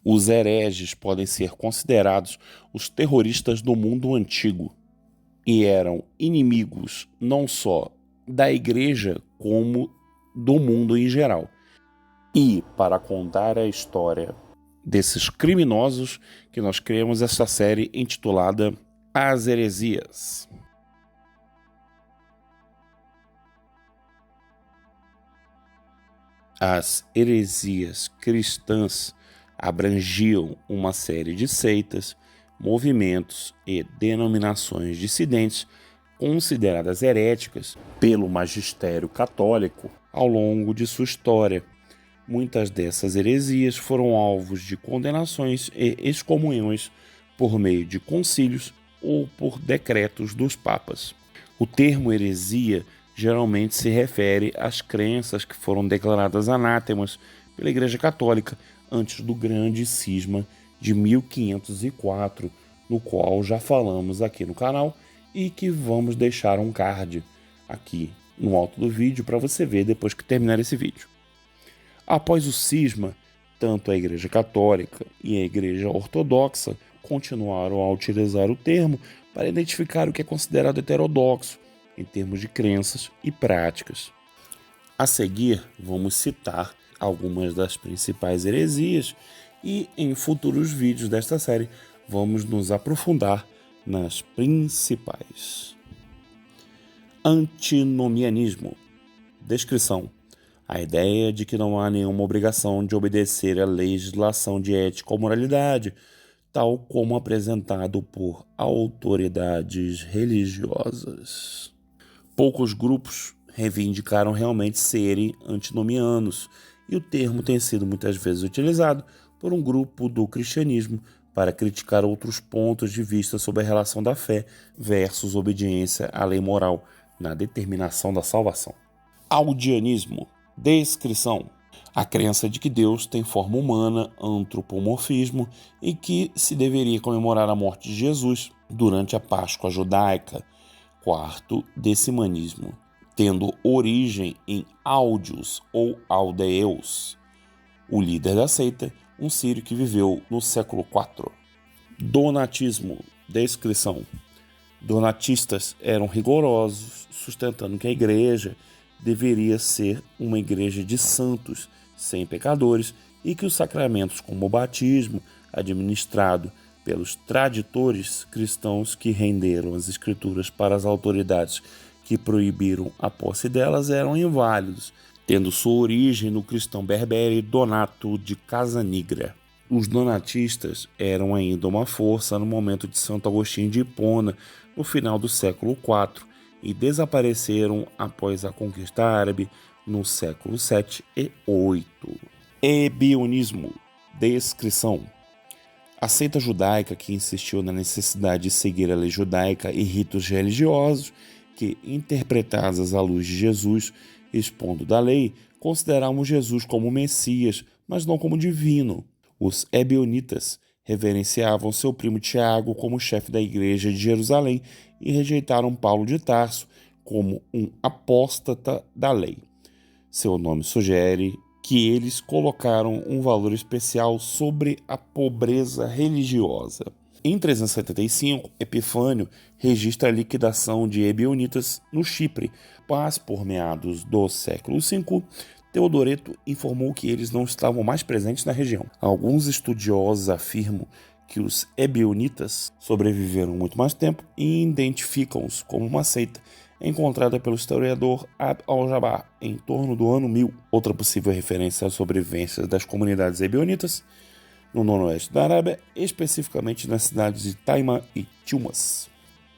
Os hereges podem ser considerados os terroristas do mundo antigo e eram inimigos não só da igreja como do mundo em geral. E para contar a história desses criminosos que nós criamos esta série intitulada As Heresias. As heresias cristãs abrangiam uma série de seitas, movimentos e denominações dissidentes consideradas heréticas pelo magistério católico ao longo de sua história. Muitas dessas heresias foram alvos de condenações e excomunhões por meio de concílios ou por decretos dos papas. O termo heresia geralmente se refere às crenças que foram declaradas anátemas pela Igreja Católica antes do grande cisma de 1504, no qual já falamos aqui no canal e que vamos deixar um card aqui no alto do vídeo para você ver depois que terminar esse vídeo. Após o cisma, tanto a Igreja Católica e a Igreja Ortodoxa continuaram a utilizar o termo para identificar o que é considerado heterodoxo em termos de crenças e práticas. A seguir, vamos citar algumas das principais heresias e em futuros vídeos desta série vamos nos aprofundar nas principais. Antinomianismo. Descrição: a ideia de que não há nenhuma obrigação de obedecer à legislação de ética ou moralidade, tal como apresentado por autoridades religiosas. Poucos grupos reivindicaram realmente serem antinomianos, e o termo tem sido muitas vezes utilizado por um grupo do cristianismo para criticar outros pontos de vista sobre a relação da fé versus obediência à lei moral na determinação da salvação. Audianismo. Descrição: a crença de que Deus tem forma humana, antropomorfismo, e que se deveria comemorar a morte de Jesus durante a Páscoa judaica. Quarto, decimanismo, tendo origem em Áudios ou Aldeus, o líder da seita, um sírio que viveu no século IV. Donatismo. Descrição: donatistas eram rigorosos, sustentando que a igreja deveria ser uma igreja de santos, sem pecadores, e que os sacramentos como o batismo, administrado pelos traditores cristãos que renderam as escrituras para as autoridades que proibiram a posse delas, eram inválidos, tendo sua origem no cristão berbere Donato de Casanigra. Os donatistas eram ainda uma força no momento de Santo Agostinho de Hipona, no final do século IV, e desapareceram após a conquista árabe no século VII e VIII. Ebionismo. Descrição: a seita judaica que insistiu na necessidade de seguir a lei judaica e ritos religiosos que, interpretados à luz de Jesus, expondo da lei, consideravam Jesus como Messias, mas não como divino. Os ebionitas reverenciavam seu primo Tiago como chefe da igreja de Jerusalém e rejeitaram Paulo de Tarso como um apóstata da lei. Seu nome sugere que eles colocaram um valor especial sobre a pobreza religiosa. Em 375, Epifânio registra a liquidação de ebionitas no Chipre, mas por meados do século V, Teodoreto informou que eles não estavam mais presentes na região. Alguns estudiosos afirmam que os ebionitas sobreviveram muito mais tempo e identificam-os como uma seita encontrada pelo historiador Abd al-Jabbar em torno do ano 1000. Outra possível referência à sobrevivência das comunidades ebionitas no noroeste da Arábia, especificamente nas cidades de Taima e Tilmas.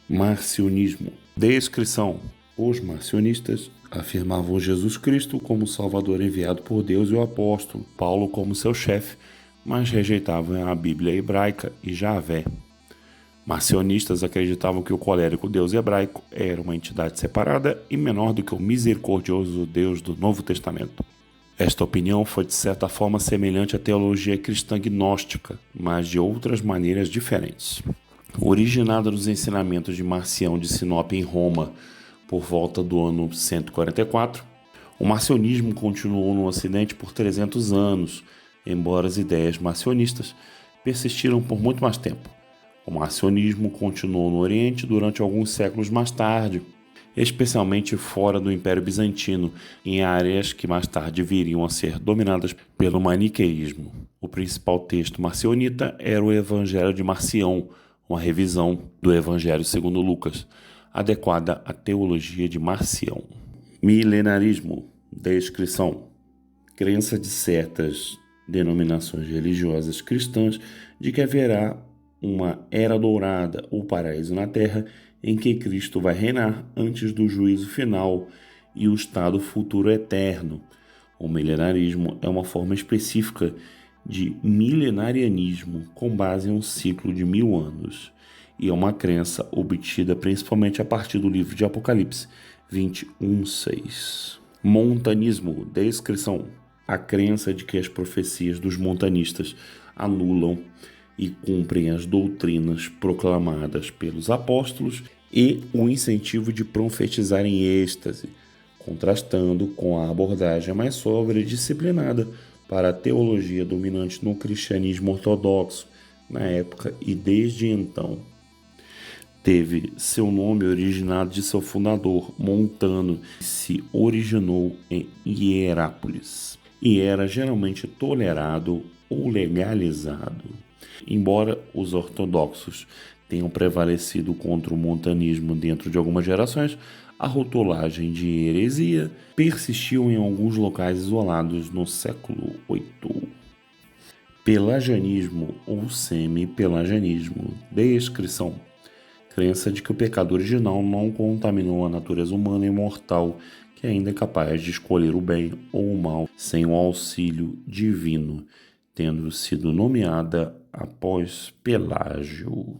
Marcionismo. Descrição: os marcionistas afirmavam Jesus Cristo como Salvador enviado por Deus e o apóstolo Paulo como seu chefe, mas rejeitavam a Bíblia hebraica e Javé. Marcionistas acreditavam que o colérico Deus hebraico era uma entidade separada e menor do que o misericordioso Deus do Novo Testamento. Esta opinião foi de certa forma semelhante à teologia cristã gnóstica, mas de outras maneiras diferentes. Originada nos ensinamentos de Marcião de Sinop em Roma por volta do ano 144, o marcionismo continuou no Ocidente por 300 anos, embora as ideias marcionistas persistiram por muito mais tempo. O marcionismo continuou no Oriente durante alguns séculos mais tarde, especialmente fora do Império Bizantino, em áreas que mais tarde viriam a ser dominadas pelo maniqueísmo. O principal texto marcionita era o Evangelho de Marcião, uma revisão do Evangelho segundo Lucas, adequada à teologia de Marcião. Milenarismo, descrição, crença de certas denominações religiosas cristãs de que haverá uma era dourada ou paraíso na Terra em que Cristo vai reinar antes do juízo final e o estado futuro eterno. O milenarismo é uma forma específica de milenarianismo com base em um ciclo de 1000 anos e é uma crença obtida principalmente a partir do livro de Apocalipse 21:6. Montanismo, descrição, a crença de que as profecias dos montanistas anulam e cumprem as doutrinas proclamadas pelos apóstolos e o incentivo de profetizar em êxtase, contrastando com a abordagem mais sóbria e disciplinada para a teologia dominante no cristianismo ortodoxo na época e desde então. Teve seu nome originado de seu fundador, Montano, que se originou em Hierápolis e era geralmente tolerado ou legalizado. Embora os ortodoxos tenham prevalecido contra o montanismo dentro de algumas gerações, a rotulagem de heresia persistiu em alguns locais isolados no século VIII. Pelagianismo ou semi-pelagianismo, descrição, crença de que o pecado original não contaminou a natureza humana imortal, que ainda é capaz de escolher o bem ou o mal sem o auxílio divino, tendo sido nomeada após Pelágio.